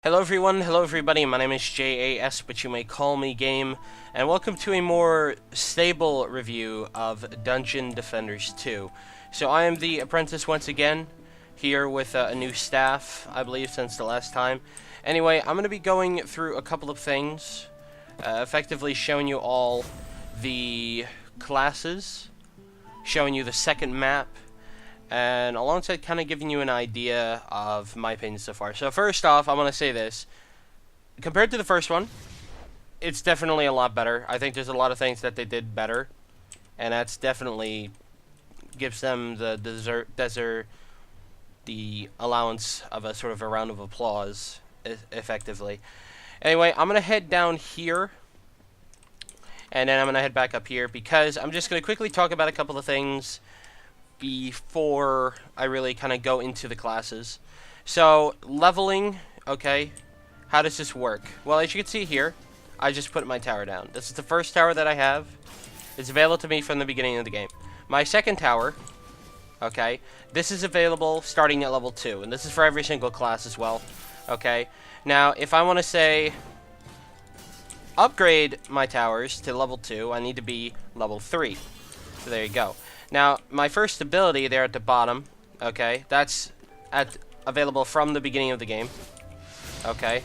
Hello everyone, hello everybody, my name is J.A.S, but you may call me Game, and welcome to a more stable review of Dungeon Defenders 2. So I am the Apprentice once again, here with a new staff, I believe, since the last time. Anyway, I'm going to be going through a couple of things, effectively showing you all the classes, showing you the second map, and alongside kind of giving you an idea of my opinion so far. So first off, I want to say this. Compared to the first one, it's definitely a lot better. I think there's a lot of things that they did better, and that's definitely gives them the allowance of a sort of a round of applause, effectively. Anyway, I'm going to head down here, and then I'm going to head back up here, because I'm just going to quickly talk about a couple of things before I really kind of go into the classes. So, leveling, okay, how does this work? Well, as you can see here, I just put my tower down. This is the first tower that I have. It's available to me from the beginning of the game. My second tower, okay, this is available starting at level 2, and this is for every single class as well, okay? Now, if I want to say upgrade my towers to level 2, I need to be level 3. So there you go. Now, my first ability there at the bottom, okay, that's available from the beginning of the game, okay?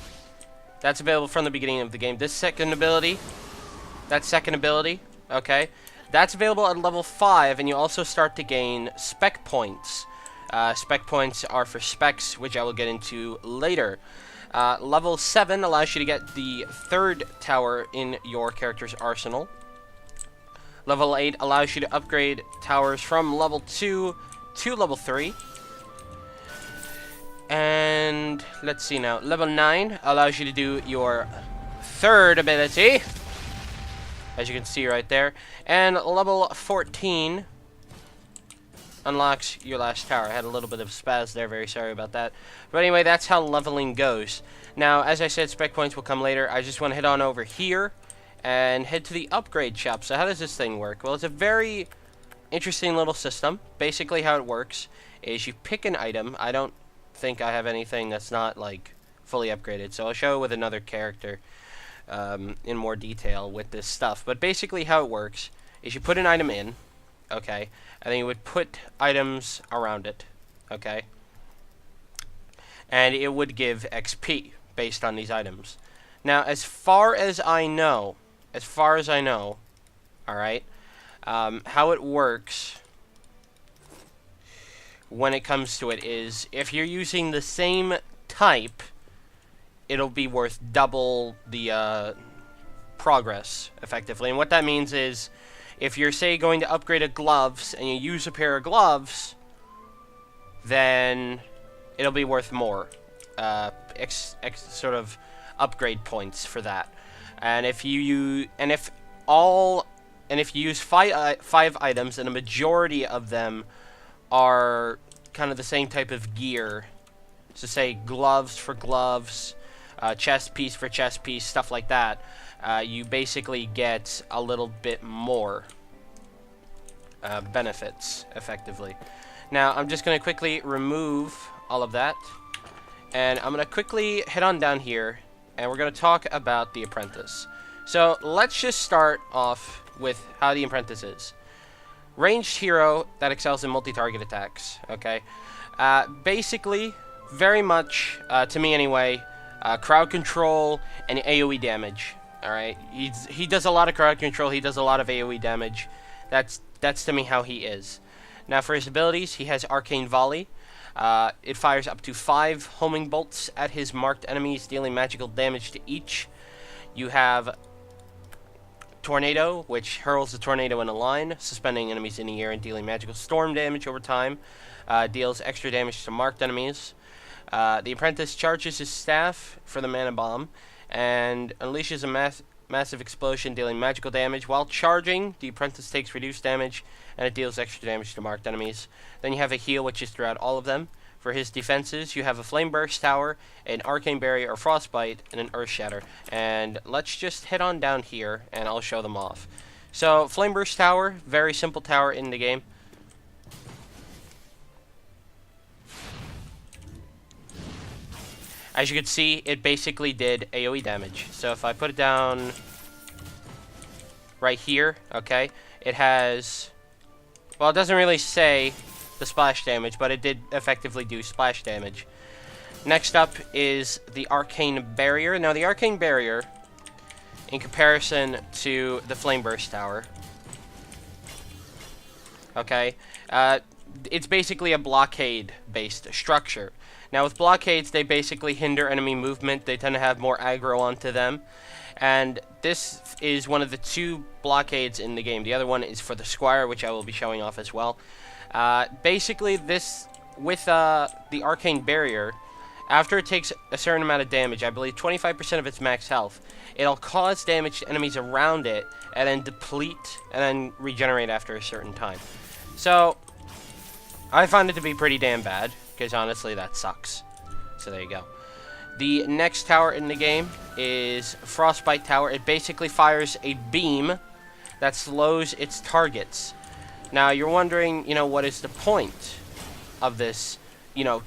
That's available from the beginning of the game. This second ability, okay, that's available at level 5, and you also start to gain spec points. Spec points are for specs, which I will get into later. Level 7 allows you to get the third tower in your character's arsenal. Level 8 allows you to upgrade towers from level 2 to level 3. And let's see now. Level 9 allows you to do your third ability, as you can see right there. And level 14 unlocks your last tower. I had a little bit of spaz there, very sorry about that. But anyway, that's how leveling goes. Now, as I said, spec points will come later. I just want to head on over here and head to the upgrade shop. So how does this thing work? Well, it's a very interesting little system. Basically how it works is you pick an item. I don't think I have anything that's not like fully upgraded, so I'll show it with another character in more detail with this stuff. But basically how it works is you put an item in, okay, and then you would put items around it, okay, and it would give XP based on these items. Now, as far as I know, alright, how it works when it comes to it is, if you're using the same type, it'll be worth double the progress, effectively. And what that means is, if you're, say, going to upgrade a gloves, and you use a pair of gloves, then it'll be worth more, sort of upgrade points for that. And if you use five items, and a majority of them are kind of the same type of gear, so say gloves for gloves, chest piece for chest piece, stuff like that, you basically get a little bit more benefits, effectively. Now, I'm just going to quickly remove all of that, and I'm going to quickly head on down here, and we're going to talk about the Apprentice. So, let's just start off with how the Apprentice is. Ranged hero that excels in multi-target attacks, okay? Basically, very much, to me anyway, crowd control and AoE damage, alright? He does a lot of crowd control, he does a lot of AoE damage. That's to me how he is. Now, for his abilities, he has Arcane Volley. It fires up to 5 homing bolts at his marked enemies, dealing magical damage to each. You have Tornado, which hurls the tornado in a line, suspending enemies in the air and dealing magical storm damage over time. Deals extra damage to marked enemies. The Apprentice charges his staff for the mana bomb and unleashes a massive explosion, dealing magical damage. While charging, the Apprentice takes reduced damage, and it deals extra damage to marked enemies. Then you have a heal, which is throughout all of them. For his defenses, you have a Flame Burst Tower, an Arcane Barrier or Frostbite, and an Earth Shatter. And let's just head on down here, and I'll show them off. So, Flame Burst Tower, very simple tower in the game. As you can see, it basically did AoE damage. So if I put it down right here, okay, it has, well, it doesn't really say the splash damage, but it did effectively do splash damage. Next up is the Arcane Barrier. Now, the Arcane Barrier, in comparison to the Flame Burst Tower, okay, it's basically a blockade-based structure. Now, with blockades, they basically hinder enemy movement. They tend to have more aggro onto them. And this is one of the 2 blockades in the game. The other one is for the Squire, which I will be showing off as well. Basically, this, with the Arcane Barrier, after it takes a certain amount of damage, I believe 25% of its max health, it'll cause damage to enemies around it, and then deplete, and then regenerate after a certain time. So, I find it to be pretty damn bad, because honestly, that sucks. So there you go. The next tower in the game is Frostbite Tower. It basically fires a beam that slows its targets. Now, you're wondering, what is the point of this,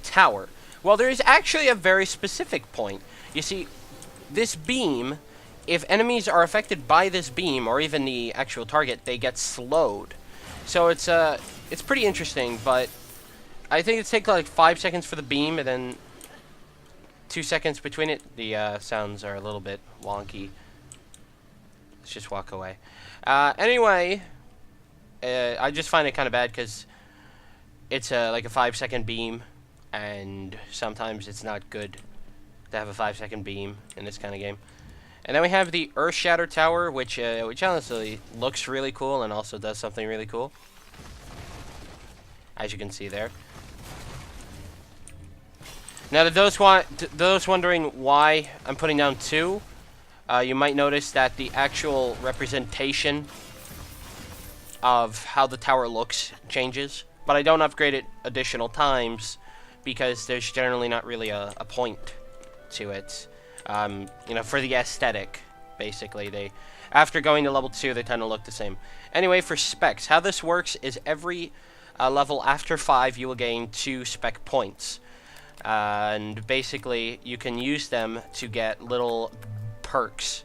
tower? Well, there is actually a very specific point. You see, this beam, if enemies are affected by this beam, or even the actual target, they get slowed. So it's pretty interesting, but I think it takes like 5 seconds for the beam, and then 2 seconds between it. The sounds are a little bit wonky. Let's just walk away. Anyway, I just find it kind of bad because it's like a 5-second beam, and sometimes it's not good to have a 5-second beam in this kind of game. And then we have the Earth Shatter Tower, which honestly looks really cool and also does something really cool, as you can see there. Now, to those wondering why I'm putting down 2, you might notice that the actual representation of how the tower looks changes, but I don't upgrade it additional times because there's generally not really a point to it. For the aesthetic, basically, after going to level 2, they tend to look the same. Anyway, for specs, how this works is every level after 5, you will gain 2 spec points. And basically, you can use them to get little perks,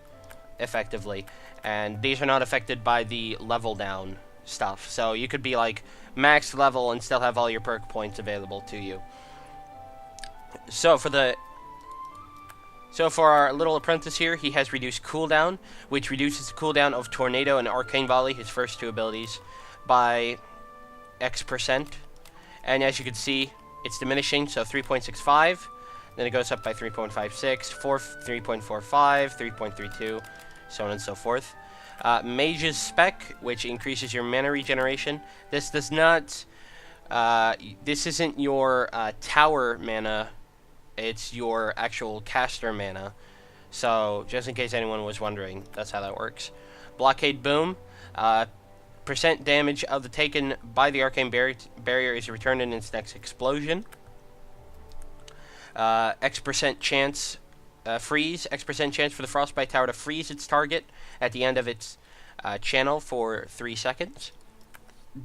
effectively. And these are not affected by the level down stuff. So you could be like max level and still have all your perk points available to you. So for our little apprentice here, he has reduced cooldown, which reduces the cooldown of Tornado and Arcane Volley, his first 2 abilities, by X%. And as you can see, it's diminishing, so 3.65, then it goes up by 3.56, 3.45, 3.32, so on and so forth. Mage's Spec, which increases your mana regeneration. This does not, this isn't your tower mana, it's your actual caster mana. So, just in case anyone was wondering, that's how that works. Blockade Boom, percent damage of the taken by the Arcane Barrier is returned in its next explosion. X% chance freeze. X% chance for the Frostbite Tower to freeze its target at the end of its channel for 3 seconds.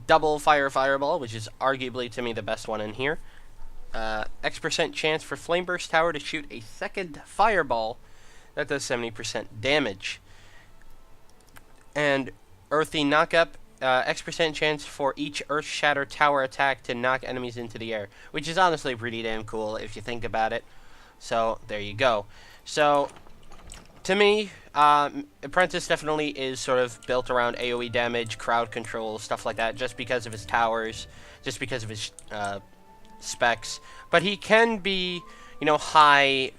Double Fireball, which is arguably, to me, the best one in here. X% chance for Flame Burst Tower to shoot a second Fireball that does 70% damage. And Earthy Knockup, X% chance for each Earth Shatter Tower attack to knock enemies into the air, which is honestly pretty damn cool if you think about it. So, there you go. So, to me, Apprentice definitely is sort of built around AoE damage, crowd control, stuff like that, just because of his towers, just because of his specs. But he can be, high,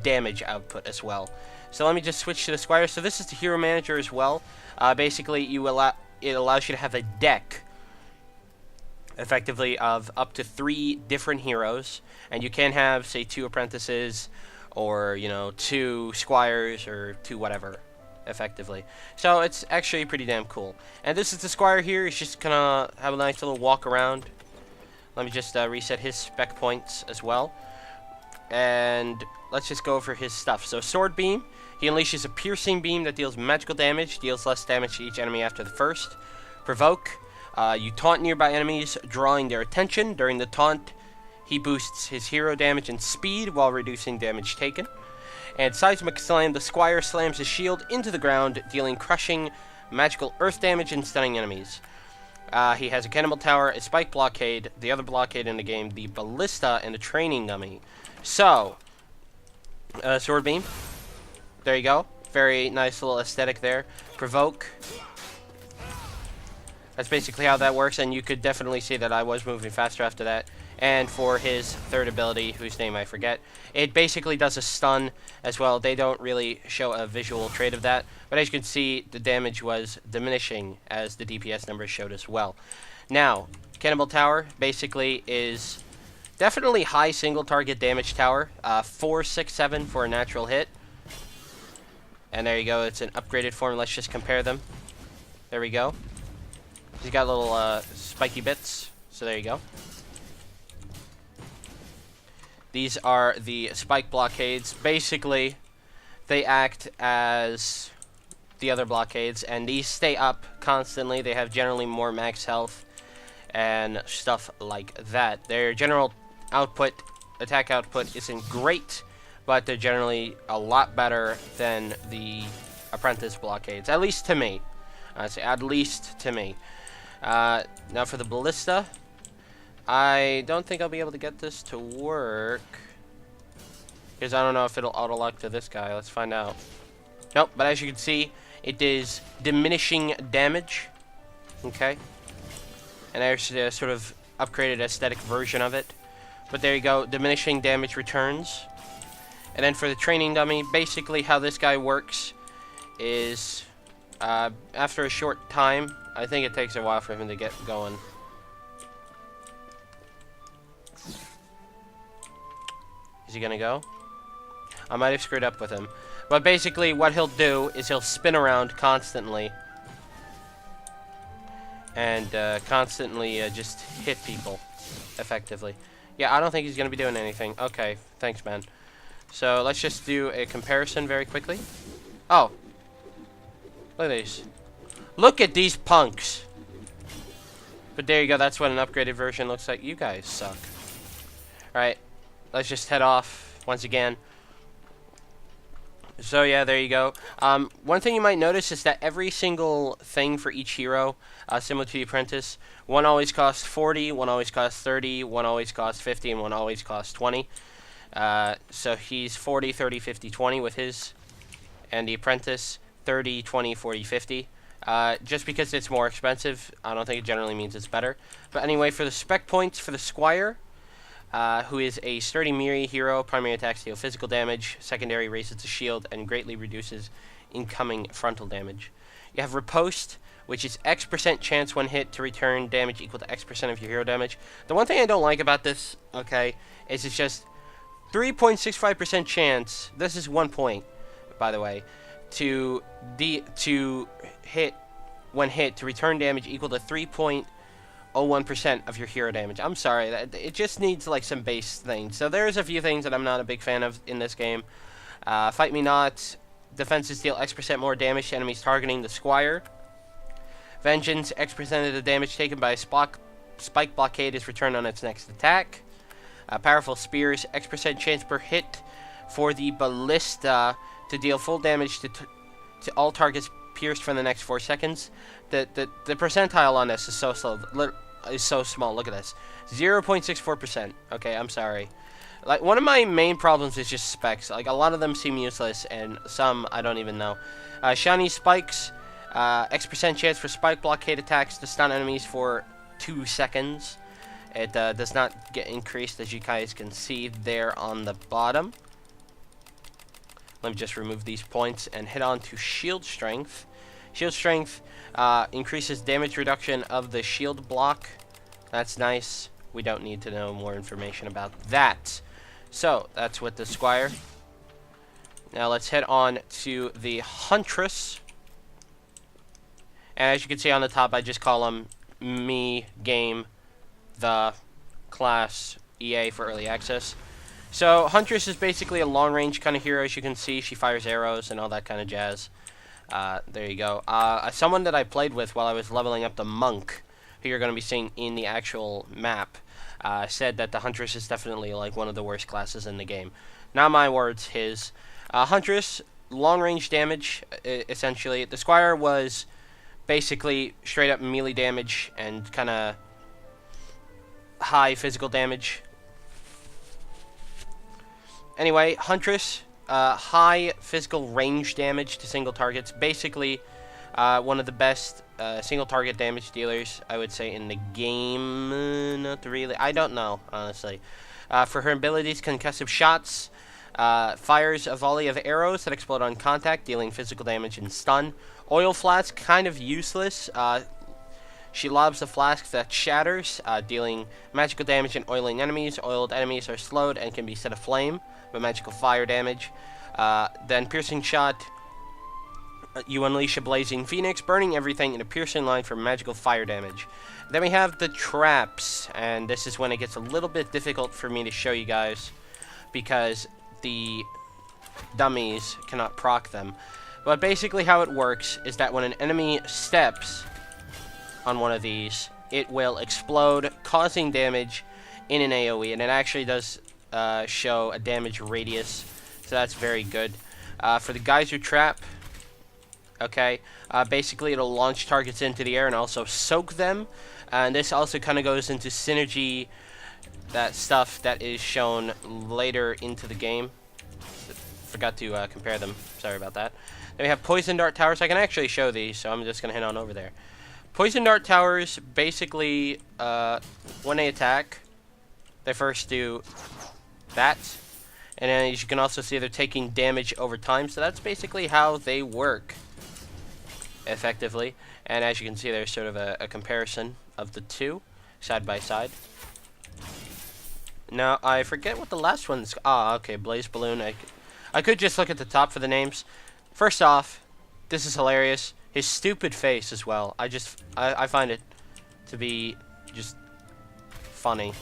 damage output as well. So let me just switch to the Squire. So this is the Hero Manager as well. Basically, it allows you to have a deck, effectively, of up to 3 different heroes. And you can have, say, 2 Apprentices, or, 2 Squires, or 2 whatever, effectively. So it's actually pretty damn cool. And this is the Squire here. He's just gonna have a nice little walk around. Let me just reset his spec points as well. And let's just go over his stuff. So Sword Beam. He unleashes a piercing beam that deals magical damage, deals less damage to each enemy after the first. Provoke. You taunt nearby enemies, drawing their attention. During the taunt, He boosts his hero damage and speed while reducing damage taken. And Seismic Slam, the Squire slams his shield into the ground, dealing crushing magical earth damage and stunning enemies. He has a Cannibal Tower, a Spike Blockade, the other blockade in the game, the Ballista, and a Training Dummy. So, Sword Beam. There you go. Very nice little aesthetic there. Provoke. That's basically how that works, and you could definitely see that I was moving faster after that. And for his third ability, whose name I forget, it basically does a stun as well. They don't really show a visual trait of that, but as you can see, the damage was diminishing as the DPS numbers showed as well. Now, Cannibal Tower basically is definitely high single target damage tower, 4, 6, 7 for a natural hit. And there you go, it's an upgraded form. Let's just compare them. There we go. He's got little spiky bits, so there you go. These are the spike blockades. Basically, they act as the other blockades, and these stay up constantly. They have generally more max health and stuff like that. Their general output, attack output, isn't great, but they're generally a lot better than the Apprentice blockades, at least to me. I say at least to me. Now for the Ballista, I don't think I'll be able to get this to work, because I don't know if it'll auto-lock to this guy. Let's find out. Nope, but as you can see, it is diminishing damage. Okay. And there's a sort of upgraded aesthetic version of it. But there you go, diminishing damage returns. And then for the Training Dummy, basically how this guy works is, after a short time, I think it takes a while for him to get going. Is he gonna go? I might have screwed up with him. But basically what he'll do is he'll spin around constantly. And constantly just hit people effectively. Yeah, I don't think he's gonna be doing anything. Okay, thanks, man. So let's just do a comparison very quickly. Oh. Look at these. Look at these punks. But there you go, that's what an upgraded version looks like. You guys suck. Alright. Let's just head off once again. So yeah, there you go. One thing you might notice is that every single thing for each hero, similar to the Apprentice, one always costs 40, one always costs 30, one always costs 50, and one always costs 20. So he's 40, 30, 50, 20 with his, and the Apprentice 30, 20, 40, 50. Just because it's more expensive, I don't think it generally means it's better. But anyway, for the spec points for the Squire, who is a sturdy melee hero, primary attacks deal physical damage, secondary raises the shield, and greatly reduces incoming frontal damage. You have Riposte, which is X% chance when hit to return damage equal to X% of your hero damage. The one thing I don't like about this, okay, is it's just 3.65% chance, this is 1 point, by the way, to hit, when hit, to return damage equal to 3.01% of your hero damage. I'm sorry, it just needs like some base things. So there's a few things that I'm not a big fan of in this game. Fight Me Not, defenses deal X% more damage to enemies targeting the Squire. Vengeance, X% of the damage taken by a spike blockade is returned on its next attack. Powerful Spears, X% chance per hit for the Ballista to deal full damage to all targets pierced for the next 4 seconds. The percentile on this is so slow, is so small. Look at this, 0.64%. Okay, I'm sorry. Like, one of my main problems is just specs. Like, a lot of them seem useless, and some I don't even know. Shiny Spikes, X% chance for spike blockade attacks to stun enemies for 2 seconds. It does not get increased, as you guys can see there on the bottom. Let me just remove these points and head on to Shield Strength. Shield Strength increases damage reduction of the shield block. That's nice. We don't need to know more information about that. So, that's with the Squire. Now let's head on to the Huntress. And as you can see on the top, I just call them me, game, the class, EA for early access. So Huntress is basically a long-range kind of hero. As you can see, she fires arrows and all that kind of jazz. There you go. Someone that I played with while I was leveling up the monk, who you're going to be seeing in the actual map, said that the Huntress is definitely like one of the worst classes in the game. Not my words, his. Huntress, long range damage, essentially. The Squire was basically straight up melee damage and kind of high physical damage. Anyway, Huntress, high physical range damage to single targets. Basically, one of the best single target damage dealers, I would say, in the game. Not really. I don't know, honestly. For her abilities, concussive shots, fires a volley of arrows that explode on contact, dealing physical damage and stun. Oil flask, kind of useless. She lobs a flask that shatters, dealing magical damage and oiling enemies. Oiled enemies are slowed and can be set aflame by magical fire damage. Then piercing shot, you unleash a blazing phoenix, burning everything in a piercing line for magical fire damage. Then we have the traps, and this is when it gets a little bit difficult for me to show you guys, because the dummies cannot proc them. But basically how it works is that when an enemy steps on one of these, it will explode, causing damage in an AoE, and it actually does show a damage radius, so that's very good. For the geyser trap, okay, basically it'll launch targets into the air and also soak them, and this also kind of goes into synergy, that stuff that is shown later into the game. Forgot to compare them, sorry about that. Then we have poison dart towers. I can actually show these, so I'm just going to head on over there. Poison dart towers, basically, when they attack, they first do that, and then as you can also see, they're taking damage over time, so that's basically how they work effectively. And as you can see, there's sort of a comparison of the two side by side. Now I forget what the last one's. Okay, blaze balloon. I could just look at the top for the names. First off, this is hilarious. His stupid face as well. I find it to be just funny,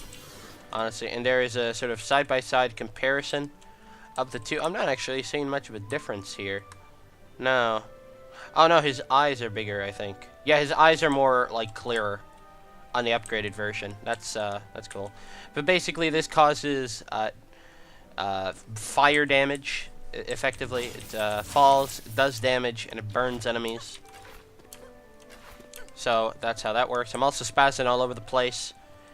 honestly. And there is a sort of side by side comparison of the two. I'm not actually seeing much of a difference here. No. Oh no, his eyes are bigger, I think. Yeah, his eyes are more like clearer on the upgraded version. That's cool. But basically, this causes fire damage. Effectively, it falls, does damage, and it burns enemies. So that's how that works. I'm also spazzing all over the place.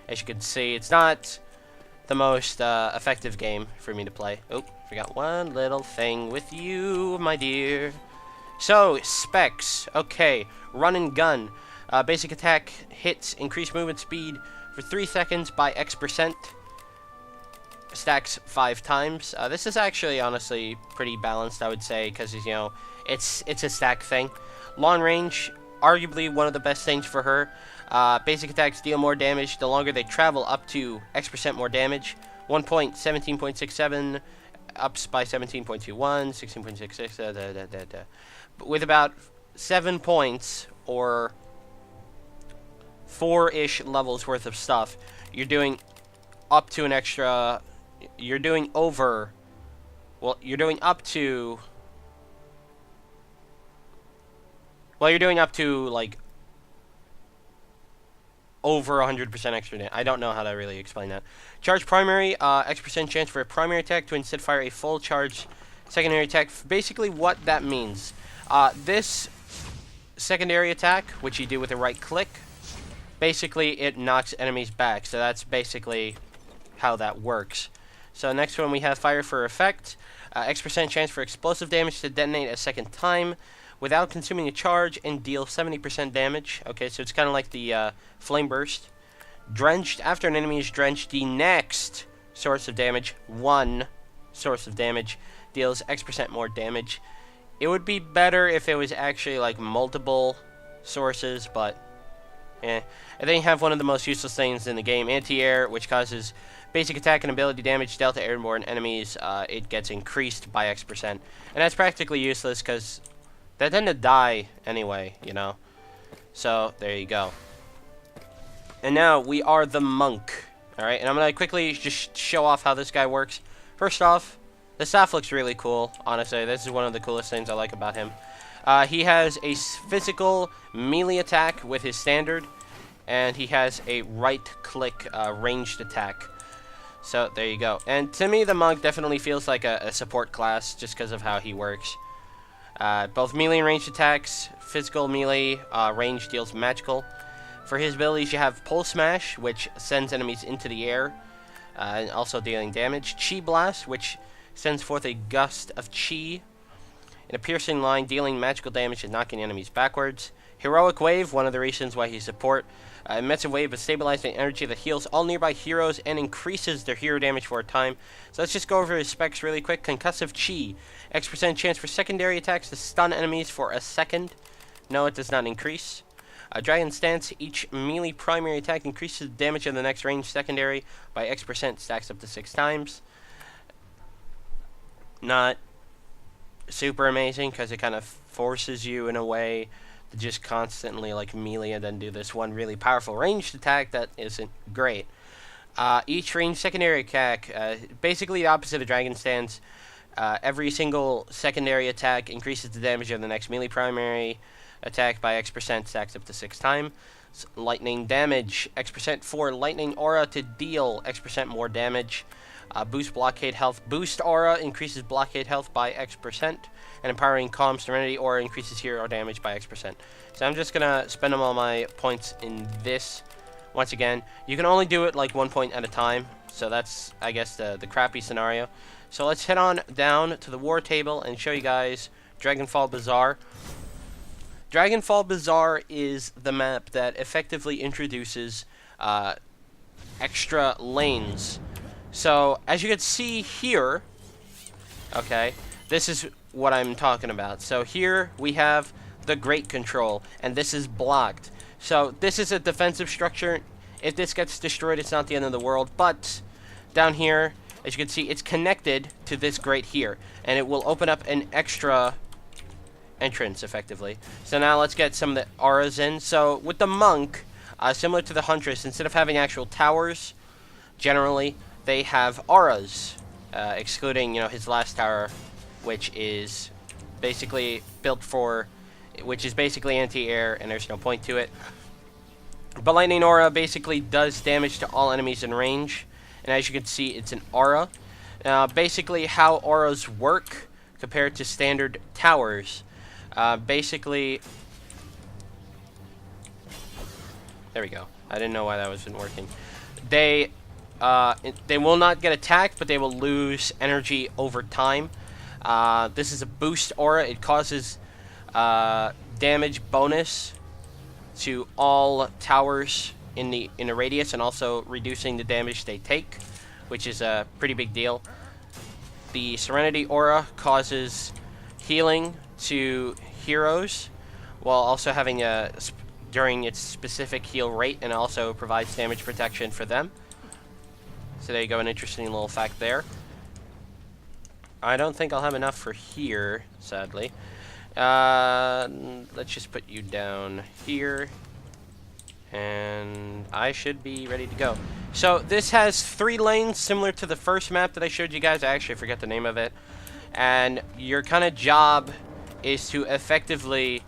As you can see, it's not the most effective game for me to play. Oh, forgot one little thing with you, my dear. So, specs. Okay, run and gun. Basic attack hits increase movement speed for 3 seconds by X%. Stacks 5 times. This is actually honestly pretty balanced, I would say, because you know it's a stack thing. Long range, arguably one of the best things for her. Basic attacks deal more damage the longer they travel, up to X% more damage. 1 point 17.67, ups by 17.21, 16.66. With about 7 points or 4-ish levels worth of stuff, you're doing up to an extra. You're doing over. Well, you're doing up to. Well, you're doing up to like over 100% extra damage. I don't know how to really explain that. Charge primary, X% chance for a primary attack to instead fire a full charge secondary attack. Basically, what that means. This secondary attack, which you do with a right click, basically it knocks enemies back. So that's basically how that works. So next one we have fire for effect. X% chance for explosive damage to detonate a second time without consuming a charge and deal 70% damage. Okay, so it's kind of like the flame burst. Drenched. After an enemy is drenched, the next source of damage, one source of damage, deals X% more damage. It would be better if it was actually like multiple sources, but and then you have one of the most useless things in the game, anti-air, which causes basic attack and ability damage dealt to airborne enemies. It gets increased by X%. And that's practically useless because they tend to die anyway, you know. So, there you go. And now we are the monk. Alright, and I'm going to quickly just show off how this guy works. First off, the staff looks really cool, honestly. This is one of the coolest things I like about him. He has a physical melee attack with his standard. and he has a right-click ranged attack. So there you go. And to me, the monk definitely feels like a support class just because of how he works. Both melee and ranged attacks, physical melee, range deals magical. For his abilities, you have Pulse Smash, which sends enemies into the air, and also dealing damage. Chi Blast, which sends forth a gust of chi in a piercing line, dealing magical damage and knocking enemies backwards. Heroic Wave, one of the reasons why he's support. Immense wave of stabilizing energy that heals all nearby heroes and increases their hero damage for a time. So let's just go over his specs really quick. Concussive Chi, X% chance for secondary attacks to stun enemies for a second. No, it does not increase. Dragon Stance, each melee primary attack increases the damage of the next range secondary by X%, stacks up to 6 times. Not super amazing because it kind of forces you in a way to just constantly like melee and then do this one really powerful ranged attack that isn't great. Each ranged secondary attack, basically the opposite of Dragon Stance. Every single secondary attack increases the damage of the next melee primary attack by X%, stacks up to 6 times. Lightning damage, X% for lightning aura to deal X% more damage. Boost blockade health. Boost aura increases blockade health by X%. And empowering calm serenity aura increases hero damage by X%. So I'm just gonna spend all my points in this. Once again, you can only do it like 1 point at a time. So that's, I guess, the crappy scenario. So let's head on down to the war table and show you guys Dragonfall Bizarre. Dragonfall Bizarre is the map that effectively introduces extra lanes. So, as you can see here, okay, this is what I'm talking about. So here we have the Great Control, and this is blocked. So this is a defensive structure. If this gets destroyed, it's not the end of the world, but down here, as you can see, it's connected to this grate here, and it will open up an extra entrance, effectively. So now let's get some of the auras in. So with the monk, similar to the Huntress, instead of having actual towers, generally, they have auras, excluding, his last tower, which is basically basically anti-air, and there's no point to it. But Lightning Aura basically does damage to all enemies in range, and as you can see, it's an aura. Basically, how auras work compared to standard towers, basically... There we go. I didn't know why that wasn't working. They will not get attacked, but they will lose energy over time. This is a boost aura. It causes damage bonus to all towers in a radius, and also reducing the damage they take, which is a pretty big deal. The Serenity aura causes healing to heroes, while also having during its specific heal rate, and also provides damage protection for them. So there you go, an interesting little fact there. I don't think I'll have enough for here, sadly. Let's just put you down here. And I should be ready to go. So this has 3 lanes, similar to the first map that I showed you guys. I actually forget the name of it. And your kind of job is to effectively,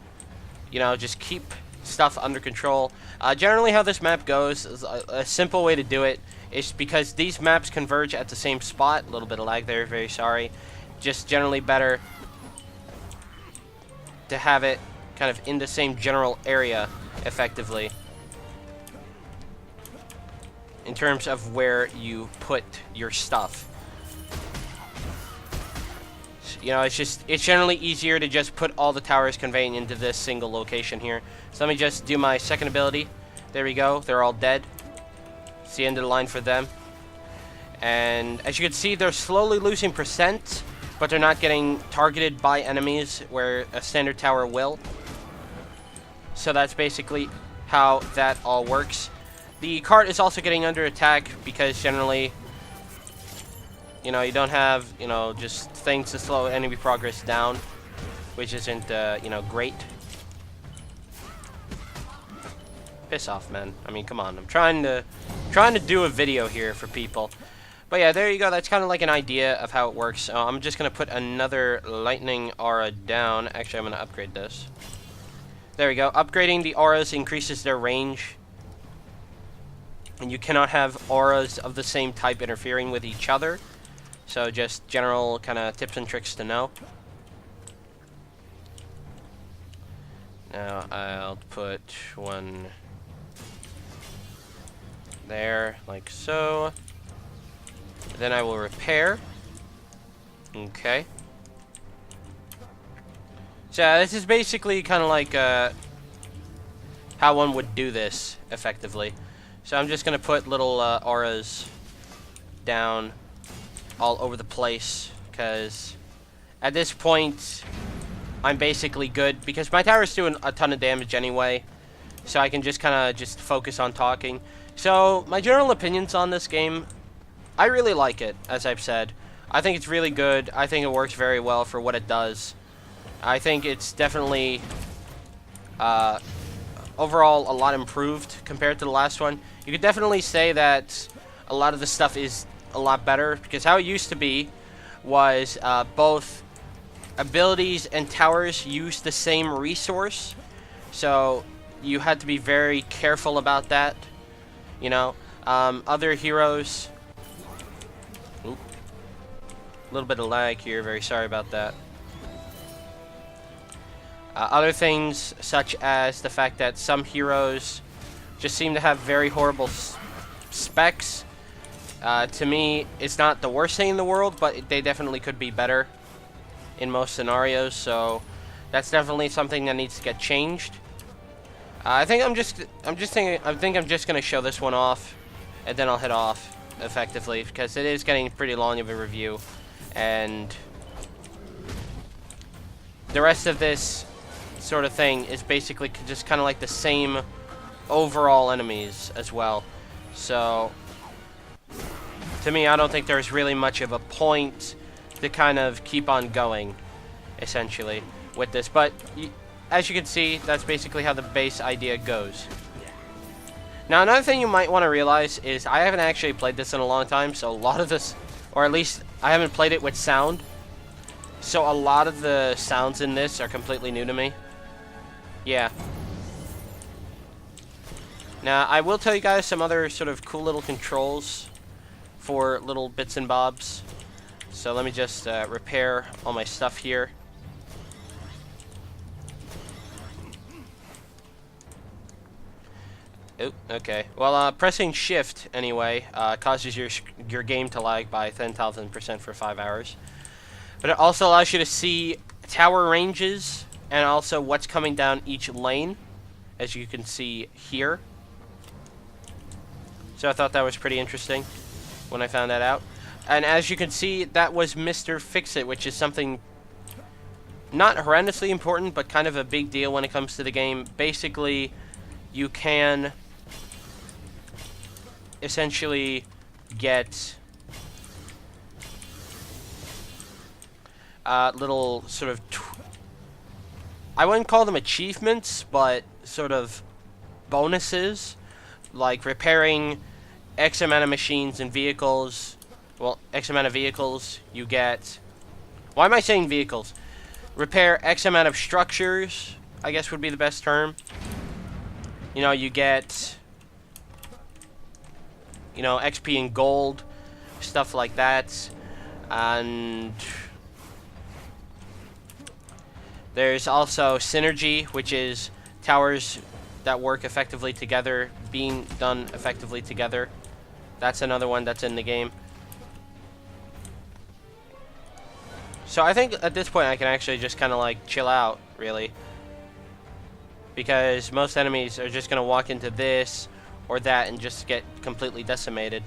just keep stuff under control. Generally how this map goes, is a simple way to do it is because these maps converge at the same spot. A little bit of lag there, very sorry. Just generally better to have it kind of in the same general area, effectively, in terms of where you put your stuff. It's generally easier to just put all the towers conveying into this single location here. So let me just do my second ability. There we go. They're all dead. It's the end of the line for them. And as you can see, they're slowly losing percent, but they're not getting targeted by enemies where a standard tower will. So that's basically how that all works. The cart is also getting under attack because generally, you don't have, just things to slow enemy progress down, which isn't, great. Piss off, man. I mean, come on. I'm trying to do a video here for people. But yeah, there you go. That's kind of like an idea of how it works. I'm just going to put another lightning aura down. Actually, I'm going to upgrade this. There we go. Upgrading the auras increases their range And you cannot have auras of the same type interfering with each other. So just general kind of tips and tricks to know. Now I'll put one there, like so. Then I will repair. Okay. So this is basically kind of like how one would do this effectively. So I'm just going to put little auras down all over the place, because at this point I'm basically good, because my tower's doing a ton of damage anyway, so I can just kind of just focus on talking. So my general opinions on this game, I really like it, as I've said. I think it's really good. I think it works very well for what it does. I think it's definitely overall a lot improved compared to the last one. You could definitely say that a lot of the stuff is a lot better, because how it used to be was both abilities and towers used the same resource, so you had to be very careful about that, you know. Other heroes, oop, a little bit of lag here, very sorry about that. Other things, such as the fact that some heroes just seem to have very horrible specs. To me, it's not the worst thing in the world, but they definitely could be better in most scenarios. So that's definitely something that needs to get changed. I think I'm just gonna show this one off, and then I'll head off effectively, because it is getting pretty long of a review, and the rest of this sort of thing is basically just kind of like the same overall enemies as well. So to me, I don't think there's really much of a point to kind of keep on going, essentially, with this. But as you can see, that's basically how the base idea goes. Now, another thing you might want to realize is I haven't actually played this in a long time, so a lot of this, or at least I haven't played it with sound, so a lot of the sounds in this are completely new to me. Yeah. Now, I will tell you guys some other sort of cool little controls for little bits and bobs. So let me just repair all my stuff here. Oh, okay. Well, pressing shift, anyway, causes your game to lag by 10,000% for 5 hours. But it also allows you to see tower ranges, and also what's coming down each lane, as you can see here. So I thought that was pretty interesting when I found that out. And as you can see, that was Mr. Fix-It, which is something not horrendously important, but kind of a big deal when it comes to the game. Basically, you can essentially get little sort of I wouldn't call them achievements, but sort of bonuses, like repairing X amount of machines and vehicles. Well, X amount of vehicles, you get... Why am I saying vehicles? Repair X amount of structures, I guess would be the best term. You know, you get, you know, XP and gold, stuff like that. And there's also synergy, which is towers that work effectively together, being done effectively together. That's another one that's in the game. So I think at this point I can actually just kind of like chill out, really. Because most enemies are just going to walk into this or that and just get completely decimated.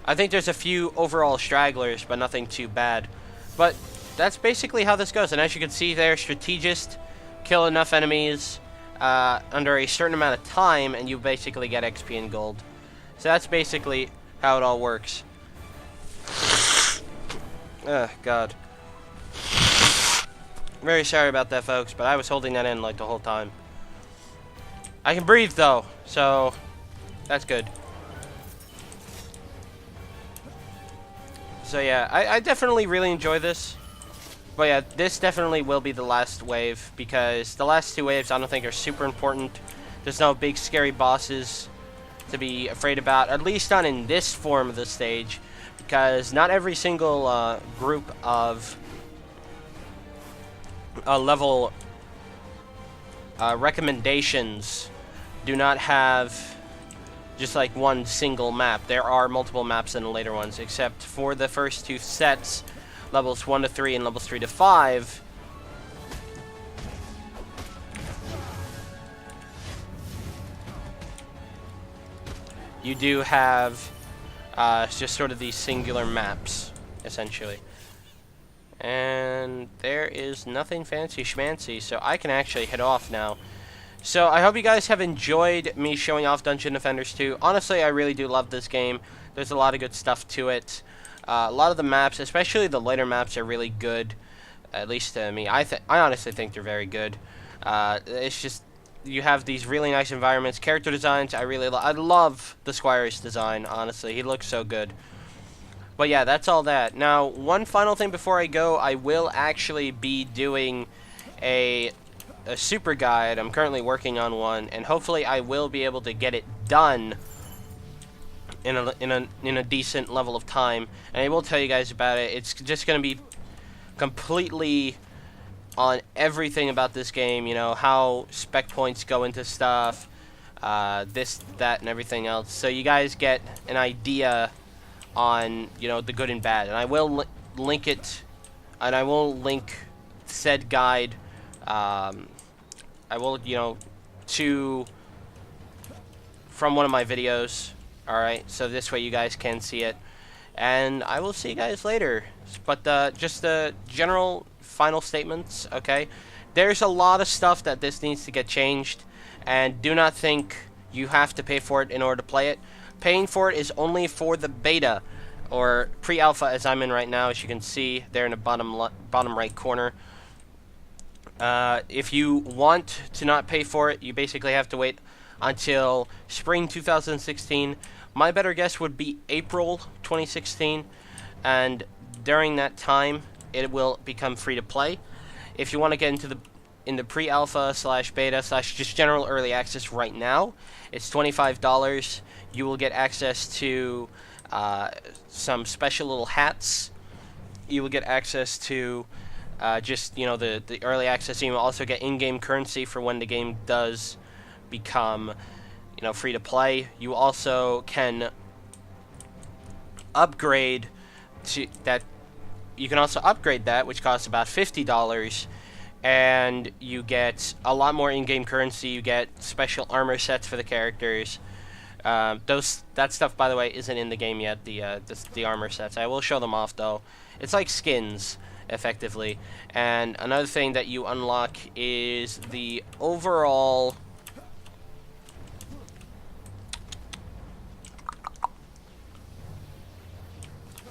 I think there's a few overall stragglers, but nothing too bad. But that's basically how this goes. And as you can see there, strategist, kill enough enemies under a certain amount of time, and you basically get XP and gold. So that's basically how it all works. Ugh, God. Very sorry about that, folks, but I was holding that in like the whole time. I can breathe, though, so that's good. So yeah, I definitely really enjoy this. But yeah, this definitely will be the last wave, because the last two waves I don't think are super important There's no big scary bosses to be afraid about, at least not in this form of the stage, because not every single group of level recommendations do not have just like one single map. There are multiple maps in the later ones, except for the first two sets, levels 1 to 3 and levels 3 to 5. You do have just sort of these singular maps, essentially. And there is nothing fancy schmancy, so I can actually head off now. So I hope you guys have enjoyed me showing off Dungeon Defenders 2. Honestly, I really do love this game. There's a lot of good stuff to it. A lot of the maps, especially the later maps, are really good. At least to me. I honestly think they're very good. It's just, you have these really nice environments, character designs. I love the Squire's design, honestly. He looks so good. But yeah, that's all that. Now, one final thing before I go, I will actually be doing a super guide. I'm currently working on one, and hopefully I will be able to get it done in a decent level of time. And I will tell you guys about it. It's just going to be completely on everything about this game, you know, how spec points go into stuff, this, that, and everything else. So you guys get an idea on, you know, the good and bad. And I will link it, and I will link said guide, I will, you know, from one of my videos. Alright, so this way you guys can see it. And I will see you guys later. But just the general final statements, okay? There's a lot of stuff that this needs to get changed. And do not think you have to pay for it in order to play it. Paying for it is only for the beta, or pre-alpha, as I'm in right now, as you can see there in the bottom right corner. If you want to not pay for it, you basically have to wait until spring 2016. My better guess would be April 2016, and during that time it will become free to play. If you want to get into pre-alpha / beta / just general early access right now, it's $25. You will get access to some special little hats. You will get access to just, you know, the early access. You will also get in-game currency for when the game does become, you know, free to play. You also can upgrade to that. You can also upgrade that, which costs about $50, and you get a lot more in-game currency. You get special armor sets for the characters. That stuff, by the way, isn't in the game yet. The armor sets. I will show them off though. It's like skins, effectively. And another thing that you unlock is the overall.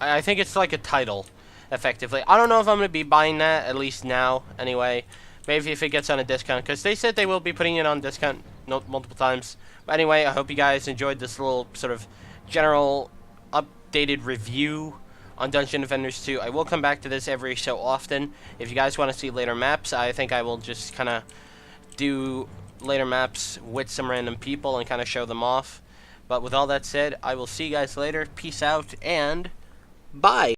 I think it's like a title, effectively. I don't know if I'm going to be buying that, at least now, anyway. Maybe if it gets on a discount, because they said they will be putting it on discount multiple times. But anyway, I hope you guys enjoyed this little sort of general updated review on Dungeon Defenders 2. I will come back to this every so often. If you guys want to see later maps, I think I will just kind of do later maps with some random people and kind of show them off. But with all that said, I will see you guys later. Peace out, and bye!